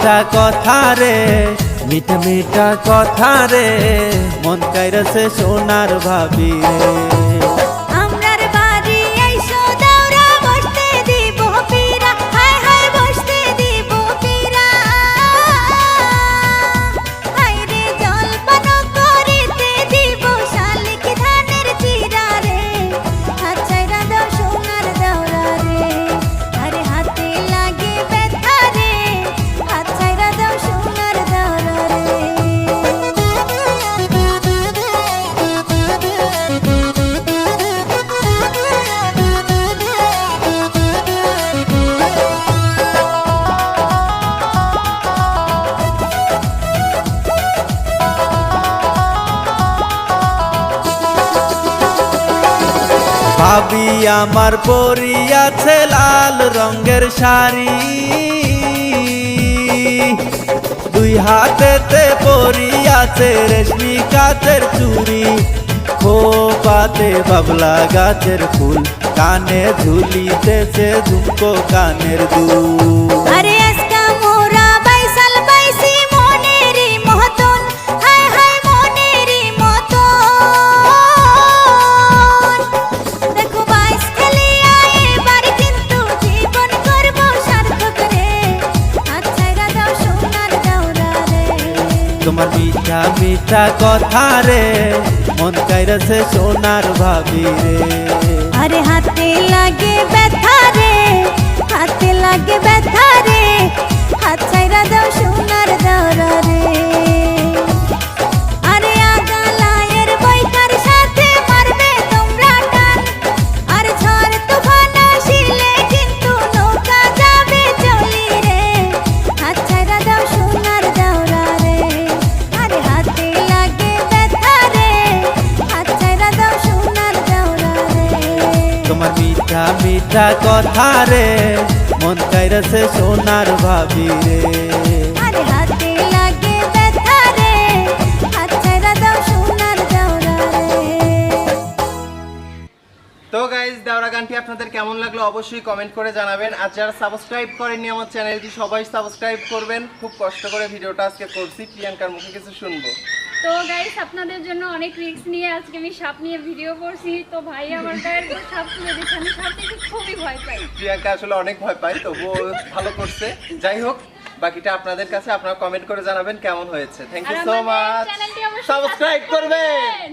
মিঠা কথা রে, মিঠা মিঠা কথা রে, মন কাইরাছে সোনার ভাবি রে। আমরার বাড়ি আইসো দাওরা বসতে দিব পীরা, হায় হায় বসতে দিব পীরা। হায় রে জলপান করিতে দিব শালিক ধানের চিরা রে, হাত ছাইরা দাও সোনার দাওরা রে। আরে হাতে লাগে ব্যথা রে, হাত ছাইরা দাও সোনার দাওরা রে। ভাবি আমার পরিয়াছে লাল রঙের শাড়ি, দুই হাতেতে পরিয়াছে রেশমি কাচের চুড়ি, খোপাতে বাবলা গাছের ফুল, কানে ঝুলিতেছে ঝুমকো কানের দুল। আরে আজকা মোরা বাইসাল বাইসি মনেরই মতন, হায় হায় মনেরই মতন। দেখো বাইস খেলিয়া এবার কিন্তু জীবন করব সার্থক রে, হাত ছাইরা দাও সোনার দাওরা রে। তোমার মিঠা মিঠা কথা রে, মন কাইরাছে সোনার ভাবি রে। আরে হাতে লাগে ব্যথা রে, হাতে লাগে ব্যথা রে, হাত ছাইরা দাও সোনার দাওরা রে। আরে আগালায়ের বইকার সাথে মারবে তোমরা টান, আর ঝড় তুফান আসিলে কিন্তু নৌকা যাবে চলি রে, হাত ছাইরা দাও সোনার দাওরা রে। আরে হাতে লাগে ব্যথা রে, হাত ছাইরা দাও সোনার দাওরা রে। তোমার মিঠা মিঠা কথা রে, মন কাইরাছে সোনার ভাবি রে। আরে হাতে লাগে ব্যথা রে, হাত ছাইরা দাও সোনার দাওরা রে। তো গাইজ দাওরা গানটি আপনাদের কেমন লাগলো অবশ্যই কমেন্ট করে জানাবেন। আর যারা সাবস্ক্রাইব করেননি আমার চ্যানেলটি সবাই সাবস্ক্রাইব করবেন। খুব কষ্ট করে ভিডিওটা আজকে করছি, প্রিয়াঙ্কার মুখে কিছু শুনবো। তো গাইস আপনাদের জন্য অনেক রিস্ক নিয়ে আজকে আমি সাপ নিয়ে ভিডিও করছি। তো ভাই আমার গায়ের উপর সাপ তুলে দিচ্ছে, আমি সাপ দেখে খুবই ভয় পাই। প্রিয়াঙ্কা আসলে অনেক ভয় পায়, তবুও ভালো করছে। যাই হোক, বাকিটা আপনাদের কাছে, আপনারা কমেন্ট করে জানাবেন কেমন হয়েছে। থ্যাংক আর ইউ সো আমাদের মাচ। চ্যানেলটি অবশ্যই সাবস্ক্রাইব করবেন।